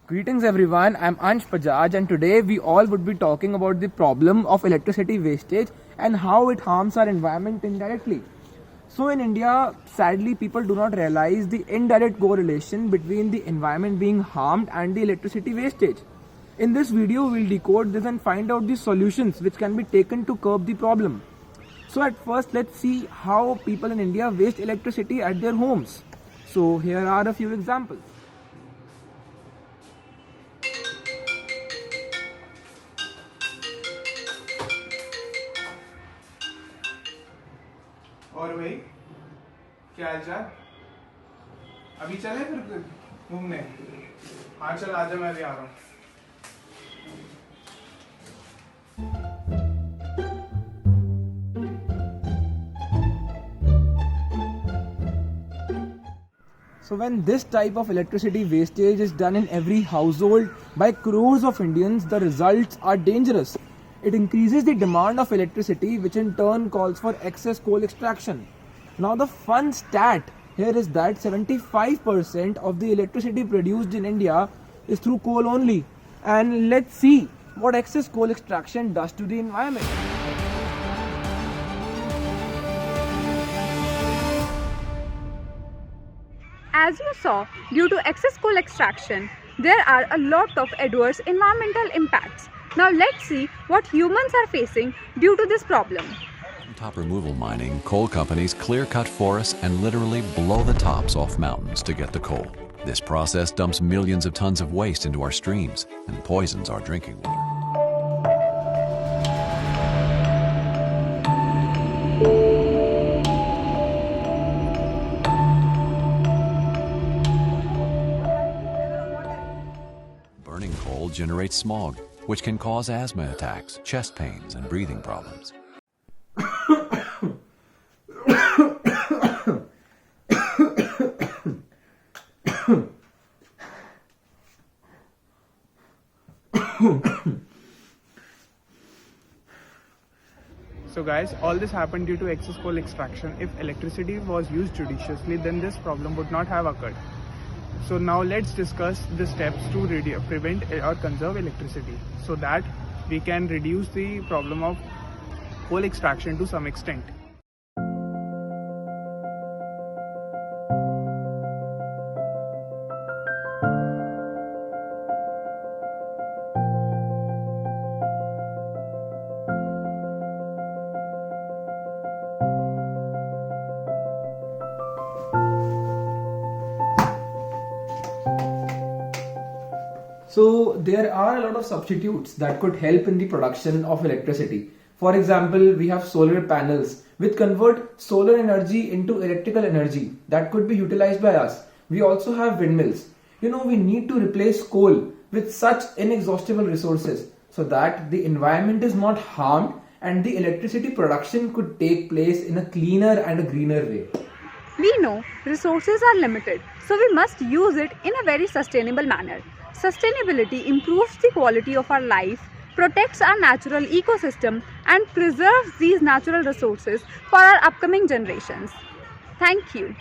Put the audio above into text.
Greetings everyone, I'm Ansh Bajaj and today we all would be talking about the problem of electricity wastage and how it harms our environment indirectly. So in India, sadly people do not realize the indirect correlation between the environment being harmed and the electricity wastage. In this video, we'll decode this and find out the solutions which can be taken to curb the problem. So at first, let's see how people in India waste electricity at their homes. So here are a few examples. और भाई क्या हाल चाल? अभी चले फिर घूमने? हाँ चल आजा, मैं भी आ रहा हूँ. So when this type of electricity wastage is done in every household by crores of Indians, the results are dangerous. It increases the demand of electricity, which in turn calls for excess coal extraction. Now the fun stat here is that 75% of the electricity produced in India is through coal only. And let's see what excess coal extraction does to the environment. As you saw, due to excess coal extraction, there are a lot of adverse environmental impacts. Now let's see what humans are facing due to this problem. Top removal mining, coal companies clear-cut forests and literally blow the tops off mountains to get the coal. This process dumps millions of tons of waste into our streams and poisons our drinking water. Burning coal generates smog, which can cause asthma attacks, chest pains, and breathing problems. So guys, all this happened due to excess coal extraction. If electricity was used judiciously, then this problem would not have occurred. So now let's discuss the steps to prevent or conserve electricity so that we can reduce the problem of coal extraction to some extent. So there are a lot of substitutes that could help in the production of electricity. For example, we have solar panels which convert solar energy into electrical energy that could be utilized by us. We also have windmills. We need to replace coal with such inexhaustible resources so that the environment is not harmed and the electricity production could take place in a cleaner and a greener way. We know resources are limited, so we must use it in a very sustainable manner. Sustainability improves the quality of our life, protects our natural ecosystem, and preserves these natural resources for our upcoming generations. Thank you.